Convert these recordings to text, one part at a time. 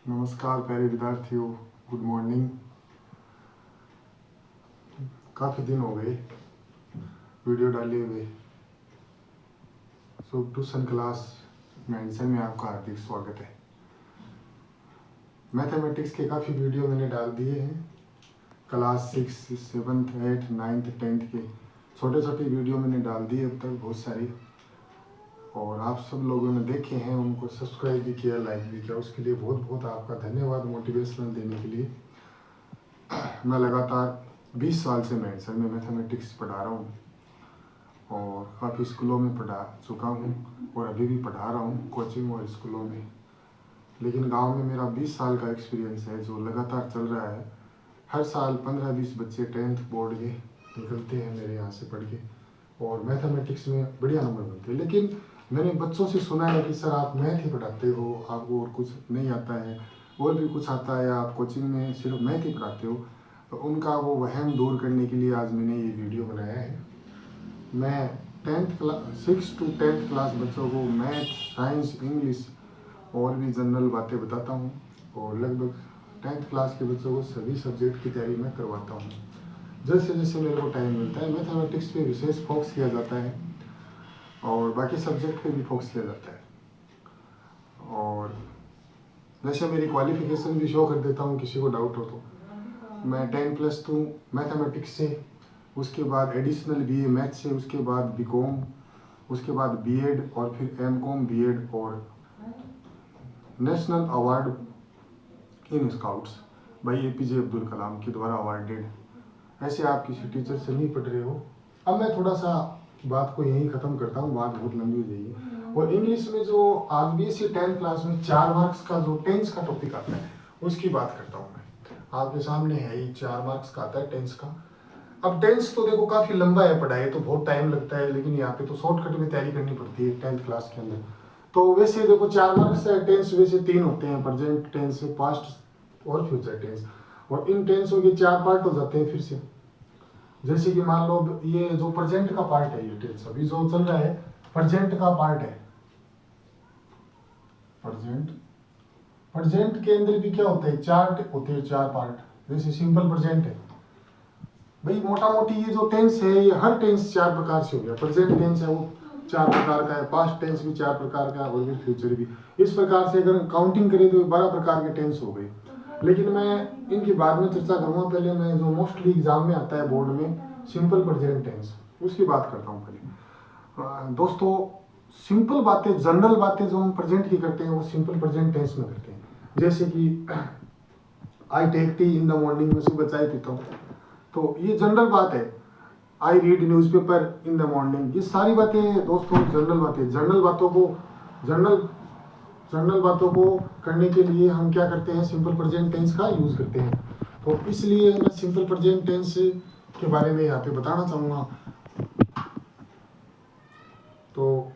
नमस्कार प्यारे विद्यार्थियों, गुड मॉर्निंग। काफ़ी दिन हो गए वीडियो डाले हुए। ट्यूशन क्लास मेंशन में आपका हार्दिक स्वागत है। मैथमेटिक्स के काफ़ी वीडियो मैंने डाल दिए हैं। क्लास 6, 7, 8, 9, 10 के छोटे छोटे वीडियो मैंने डाल दिए अब तक बहुत सारी, और आप सब लोगों ने देखे हैं, उनको सब्सक्राइब भी किया, लाइक भी किया, उसके लिए बहुत बहुत आपका धन्यवाद मोटिवेशनल देने के लिए। मैं लगातार 20 साल से मेंशन में मैथमेटिक्स पढ़ा रहा हूँ और काफ़ी स्कूलों में पढ़ा चुका हूँ और अभी भी पढ़ा रहा हूँ कोचिंग और स्कूलों में। लेकिन गांव में मेरा 20 साल का एक्सपीरियंस है जो लगातार चल रहा है। हर साल 15-20 बच्चे 10th बोर्ड के निकलते हैं मेरे यहाँ से पढ़ के और मैथमेटिक्स में बढ़िया नंबर बनते हैं। लेकिन मैंने बच्चों से सुना है कि सर आप मैथ ही पढ़ाते हो, आपको और कुछ नहीं आता है, और भी कुछ आता है, आप कोचिंग में सिर्फ मैथ ही पढ़ाते हो। तो उनका वो वहम दूर करने के लिए आज मैंने ये वीडियो बनाया है। मैं 6 to 10th क्लास बच्चों को मैथ, साइंस, इंग्लिश और भी जनरल बातें बताता हूँ और लगभग 10th क्लास के बच्चों को सभी सब्जेक्ट की तैयारी मैं करवाता हूँ। जैसे जैसे मेरे को टाइम मिलता है मैथमेटिक्स पे विशेष फोकस किया जाता है और बाकी सब्जेक्ट पे भी फोकस किया जाता है। और जैसे मेरी क्वालिफिकेशन भी शो कर देता हूँ, किसी को डाउट हो तो। मैं 10+2 मैथमेटिक्स से, उसके बाद एडिशनल BA मैथ से, उसके बाद BCom, उसके बाद B.Ed और फिर M.Com B.Ed और नेशनल अवार्ड इन स्काउट्स भाई APJ अब्दुल कलाम के द्वारा अवार्डेड। ऐसे आप किसी टीचर से नहीं पढ़ रहे हो। अब मैं थोड़ा सा बात को यहीं ख़त्म करता हूँ, बात बहुत लंबी हो जाएगी। और इंग्लिश में जो RBSc 10th क्लास में 4 मार्क्स का जो टेंस का टॉपिक आता है उसकी बात करता हूँ मैं। आपके सामने है ही 4 मार्क्स का आता है टेंस का। अब टेंस तो देखो काफ़ी लंबा है, पढ़ाई तो बहुत टाइम लगता है, लेकिन यहाँ पे तो शॉर्टकट में तैयारी करनी पड़ती है 10th क्लास के अंदर। तो वैसे देखो 4 मार्क्स है टेंस, वैसे 3 होते हैं, प्रेजेंट टेंस, पास्ट और फ्यूचर टेंस। और इन टेंसों के 4 पार्ट हो जाते हैं फिर से। जैसे कि मान लो ये जो प्रेजेंट का पार्ट है, ये टेंस अभी जो चल रहा है प्रेजेंट का पार्ट है। प्रेजेंट के अंदर भी क्या होता है, 4 होते हैं, 4 पार्ट। जैसे सिंपल प्रेजेंट है भाई, मोटा मोटी ये जो टेंस है ये हर टेंस 4 प्रकार से हो गया। प्रेजेंट टेंस है वो 4 प्रकार का है, पास्ट टेंस भी 4 प्रकार का है और फिर फ्यूचर भी। इस प्रकार से अगर काउंटिंग करें तो 12 प्रकार के टेंस हो गए। लेकिन मैं इनकी बाद में चर्चा करूंगा। पहले मैं जो मोस्टली एग्जाम में आता है बोर्ड में, सिंपल प्रेजेंट टेंस, उसकी बात करता हूँ पहले। दोस्तों सिंपल बातें, जनरल बातें जो हम प्रेजेंट की करते हैं वो सिंपल प्रेजेंट टेंस में करते हैं। जैसे कि I take tea in the morning, में सुबह चाय पीता हूँ, तो ये जनरल बात है। I read newspaper in the morning, ये सारी बातें दोस्तों जनरल बातें। जनरल बातों को करने के लिए हम क्या करते हैं, सिंपल प्रेजेंट टेंस का यूज करते हैं। तो इसलिए मैं सिंपल प्रेजेंट टेंस के बारे में यहाँ पे बताना चाहूँगा। तो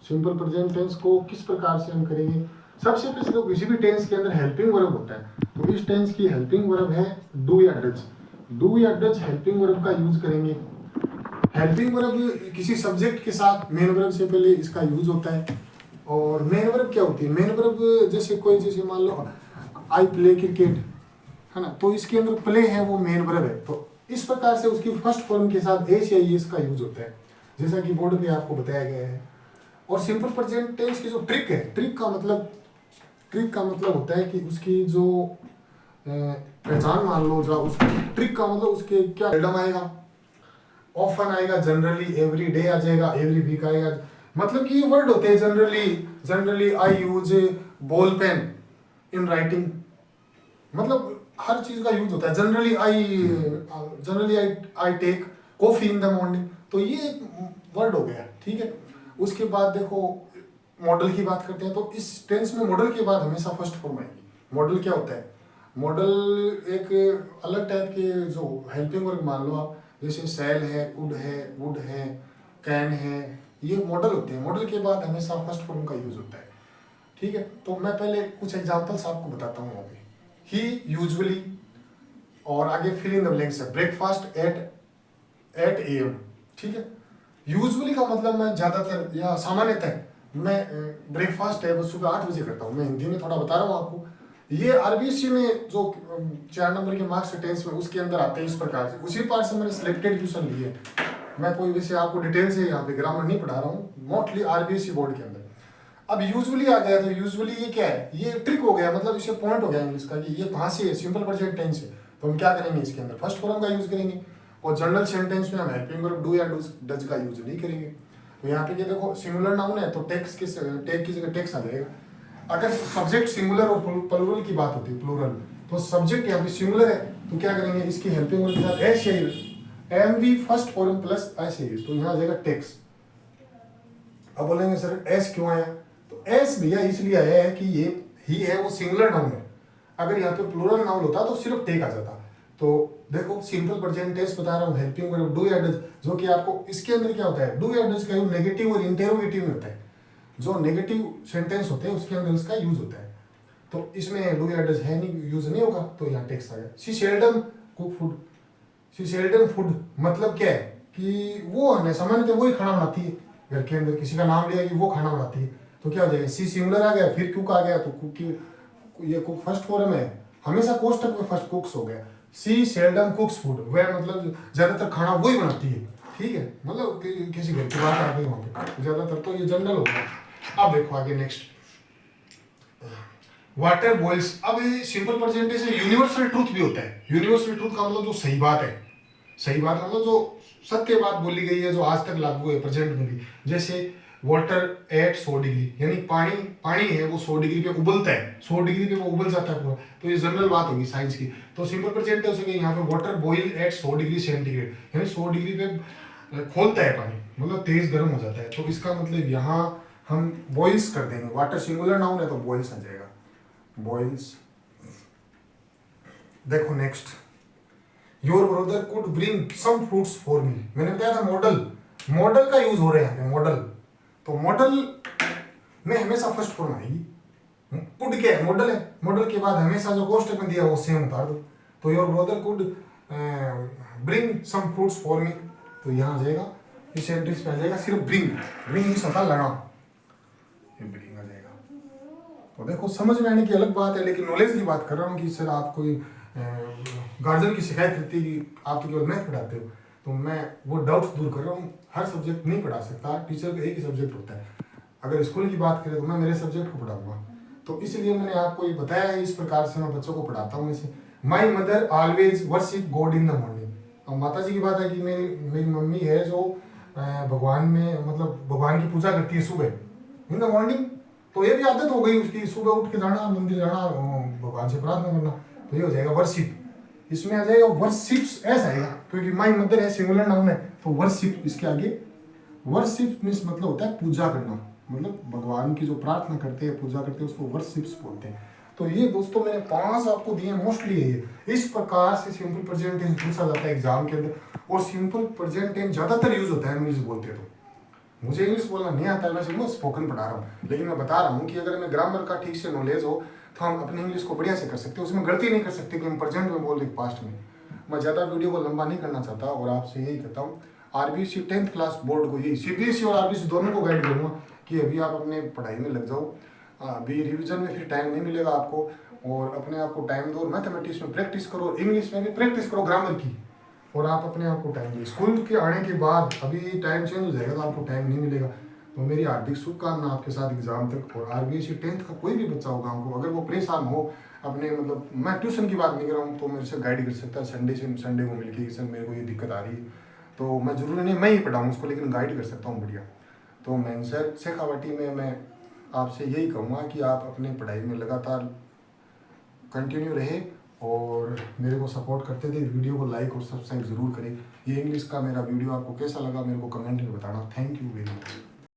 सिंपल प्रेजेंट टेंस को किस प्रकार से हम करेंगे। सबसे पहले तो किसी भी टेंस के अंदर हेल्पिंग वर्ब होता है, तो इस टेंस की हेल्पिंग वर्ब है डू या डज। डू या डज हेल्पिंग वर्ब का यूज करेंगे। हेल्पिंग वर्ब किसी सब्जेक्ट के साथ मेन वर्ब से पहले इसका यूज होता है। और मेन वर्ब क्या होती है, मेन वर्ब जैसे कोई, जैसे मान लो आई प्ले क्रिकेट है ना, तो इसके अंदर प्ले है वो मेन वर्ब है। तो इस प्रकार से उसकी फर्स्ट फॉर्म के साथ एस या एस का यूज होता है, जैसा कि बोर्ड पे आपको बताया गया है। और सिंपल प्रेजेंट टेंस की जो ट्रिक है, ट्रिक का मतलब होता है कि उसकी जो पहचान मान लो, जो उसकी ट्रिक का मतलब उसके क्या रिडम आएगा, ऑफन आएगा, जनरली, एवरी डे आ जाएगा, एवरी वीक आएगा। मतलब कि ये वर्ड होते हैं generally I use ball pen in writing, मतलब हर चीज का यूज होता है। Generally I take coffee in the morning, तो ये वर्ड हो गया, ठीक है। उसके बाद देखो मॉडल की बात करते हैं, तो इस टेंस में मॉडल के बाद हमेशा फर्स्ट फॉर्म आएगी। मॉडल क्या होता है, मॉडल एक अलग टाइप के जो हेल्पिंग वर्ब मान लो आप, जैसे सेल है, कुड है, वुड है, कैन है, ये मॉडल होते हैं। मॉडल के बाद हमेशा फर्स्ट फॉर्म का यूज होता है, ठीक है। तो मैं पहले कुछ एग्जांपल्स आपको बताता हूँ यहाँ पे। ही यूजुअली, और आगे फिल इन द ब्लैंक्स है, ब्रेकफास्ट एट AM, ठीक है। यूजुअली का मतलब मैं ज्यादातर या सामान्यतः मैं ब्रेकफास्ट है वो सुबह 8 बजे करता हूँ। मैं हिंदी में थोड़ा बता रहा हूँ आपको। ये आरबीएससी में जो 4 नंबर के मार्क्स टेंस में उसके अंदर आते हैं इस प्रकार से, उसी पार्ट से मैंने सिलेक्टेड क्वेश्चन लिए। मैं कोई वैसे आपको डिटेल से यहाँ पे ग्रामर नहीं पढ़ा रहा हूँ, मोस्टली आरबीएससी बोर्ड के अंदर। अब यूजुअली आ गया, तो यूजुअली ये क्या है, ये ट्रिक हो गया, मतलब इसे पॉइंट हो गया इंग्लिश का कि ये कहाँ से है, सिंपल प्रेजेंट टेंस है। तो हम क्या करेंगे इसके अंदर फर्स्ट फॉर्म का यूज करेंगे, और जनरल सेंटेंस में हम हेल्पिंग वर्ब डू या डज का यूज नहीं करेंगे। तो यहाँ पे ये देखो सिंगुलर नाउन है तो टेक्स के टेक की जगह टेक्स आ जाएगा। अगर सब्जेक्ट सिंगुलर और प्लूरल की बात होती है, प्लूरल, तो सब्जेक्ट यहाँ पे सिंगुलर है तो क्या करेंगे, इसकी हेल्पिंग वर्ब के साथ S M V first form plus S, तो यहाँ आ जाएगा टेक्स। अब बोलेंगे सर एस क्यों आया, तो एस भैया इसलिए आया है कि ये ही है वो सिंगुलर नाउन है। अगर यहाँ पे प्लूरल नाउन होता तो सिर्फ टेक आ जाता। तो देखो सिंपल प्रेजेंट टेंस बता रहा हूँ, हेल्पिंग वर्ब डू या डज, जो कि आपको इसके अंदर क्या होता है, डू या डज का यूज नेगेटिव और इंटेरोगेटिव में होता है। जो नेगेटिव सेंटेंस होते हैं उसके अंदर इसका यूज होता है। तो इसमें डू या डज है नहीं, यूज नहीं होगा, तो यहाँ टेक्स्ट आ गया। She seldom cook food, she seldom food मतलब क्या है कि वो हमें सामान्यतः वही खाना बनाती है, घर के अंदर किसी का नाम लिया कि वो खाना बनाती है, तो क्या हो जाएगा, सी सिंगुलर आ गया, फिर कुक आ गया, तो कुक की ये कुक फर्स्ट फॉर्म है, हमेशा कोष्टक में फर्स्ट कुक्स हो गया। सी सेल्डम कुक्स फूड, वह मतलब ज्यादातर खाना वही बनाती है, ठीक है, मतलब किसी घर की बात आ गई वहां पे, ज्यादातर तो ये जनरल होगा। अब देखो आगे नेक्स्ट, वाटर बॉइल्स। अब ये सिंपल प्रेजेंट से यूनिवर्सल ट्रूथ भी होता है। यूनिवर्सल ट्रूथ का मतलब जो सही बात है, सही बात मतलब जो सत्य बात बोली गई है, जो आज तक लागू है प्रेजेंट में भी। जैसे वाटर एट 100 डिग्री, यानी पानी पानी है वो 100 डिग्री पे उबलता है, 100 डिग्री पे वो उबल जाता है पूरा, तो ये जनरल बात होगी साइंस की। तो सिंपल प्रेजेंट हो सके यहाँ पे water boil at 100 degree centigrade, यानी 100 डिग्री पे खोलता है पानी, मतलब तेज गर्म हो जाता है। तो इसका मतलब यहाँ हम बॉइल्स कर देंगे, वाटर सिंगुलर नाउन है तो बॉइल्स आ जाएगा, बॉइल्स। देखो next, your brother could bring some fruits for me. मैंने बताया था मॉडल, मॉडल का यूज हो रहा है मॉडल, तो मॉडल में हमेशा फर्स्ट फॉर्म आएगी। कुड क्या है, मॉडल है, मॉडल के बाद हमेशा जो कोष्टक में दिया वो सेम उतार दो। तो your brother could bring some fruits for me, तो यहाँ आ जाएगा, इस सेंटेंस में आ जाएगा सिर्फ ब्रिंग, ब्रिंग इस होता लाना, ये ब्रिंग आ जाएगा। तो देखो समझ में आने की अलग बात है, लेकिन नॉलेज की बात कर रहा हूँ कि सर आप कोई गार्जियन की शिकायत करती है कि आप तो केवल मैथ पढ़ाते हो, तो मैं वो डाउट्स दूर कर रहा हूँ। हर सब्जेक्ट नहीं पढ़ा सकता, टीचर का एक ही सब्जेक्ट होता है। अगर स्कूल की बात करें तो मैं मेरे सब्जेक्ट को पढ़ाऊंगा, तो इसलिए मैंने आपको ये बताया है, इस प्रकार से मैं बच्चों को पढ़ाता हूँ। इसे my mother always worship God in the morning. और माता जी की बात है कि मेरी मम्मी है जो भगवान में मतलब भगवान की पूजा करती है सुबह इन द मॉर्निंग। तो ये भी आदत हो गई उसकी, सुबह उठ के जाना मंदिर जाना, भगवान से प्रार्थना करना, तो ये हो जाएगा वर्शिप। इसमें आ जाएगा वर्शिप्स, ऐसा आएगा क्योंकि माई मदर है सिंगुलर नाउन है, तो वर्शिप इसके आगे, वर्शिप मीन्स मतलब होता है पूजा करना, मतलब भगवान की जो प्रार्थना करते हैं पूजा करते हैं उसको वर्शिप्स बोलते हैं। तो ये दोस्तों मैंने 5 आपको दिए, मोस्टली है ये। इस प्रकार से सिंपल प्रेजेंट टेंस पूछा जाता है एग्जाम के अंदर, और सिंपल प्रेजेंट टेंस ज्यादातर यूज होता है इंग्लिश बोलते हैं। तो मुझे इंग्लिश बोलना नहीं आता है, मैं सिर्फ स्पोकन पढ़ा रहा हूँ, लेकिन मैं बता रहा हूँ कि अगर हमें ग्रामर का ठीक से नॉलेज हो तो हम अपनी इंग्लिश को बढ़िया से कर सकते हैं, उसमें गलती नहीं कर सकते कि हम प्रेजेंट में बोल रहे पास्ट में। मैं ज़्यादा वीडियो को लंबा नहीं करना चाहता और आपसे यही कहता हूँ, आरबीएससी 10th क्लास बोर्ड को, यही सीबीएसई और आरबीएससी दोनों को गाइड करूँगा कि अभी आप अपने पढ़ाई में लग जाओ। अभी रिवीजन में फिर टाइम नहीं मिलेगा आपको, और अपने आप को टाइम दो, मैथमेटिक्स में प्रैक्टिस करो, इंग्लिश में भी प्रैक्टिस करो ग्रामर की, और आप अपने आप को टाइम दो। स्कूल के आने के बाद अभी टाइम चेंज हो जाएगा तो आपको टाइम नहीं मिलेगा। तो मेरी हार्दिक शुभकामना आपके साथ एग्जाम तक। और आरबीएससी 10th का कोई भी बच्चा होगा हमको, अगर वो परेशान हो अपने, मतलब मैं ट्यूशन की बात नहीं कर रहा हूँ, तो मेरे से गाइड कर सकता है संडे से संडे को मिलके, सर मेरे को ये दिक्कत आ रही है, तो मैं जरूरी नहीं मैं ही पढ़ाऊँ उसको, लेकिन गाइड कर सकता हूँ बढ़िया। तो मैं सर शेखावाटी में मैं आपसे यही कहूँगा कि आप अपने पढ़ाई में लगातार कंटिन्यू रहे और मेरे को सपोर्ट करते थे। वीडियो को लाइक और सब्सक्राइब जरूर करें। ये इंग्लिश का मेरा वीडियो आपको कैसा लगा मेरे को कमेंट में बताना। Thank you very much.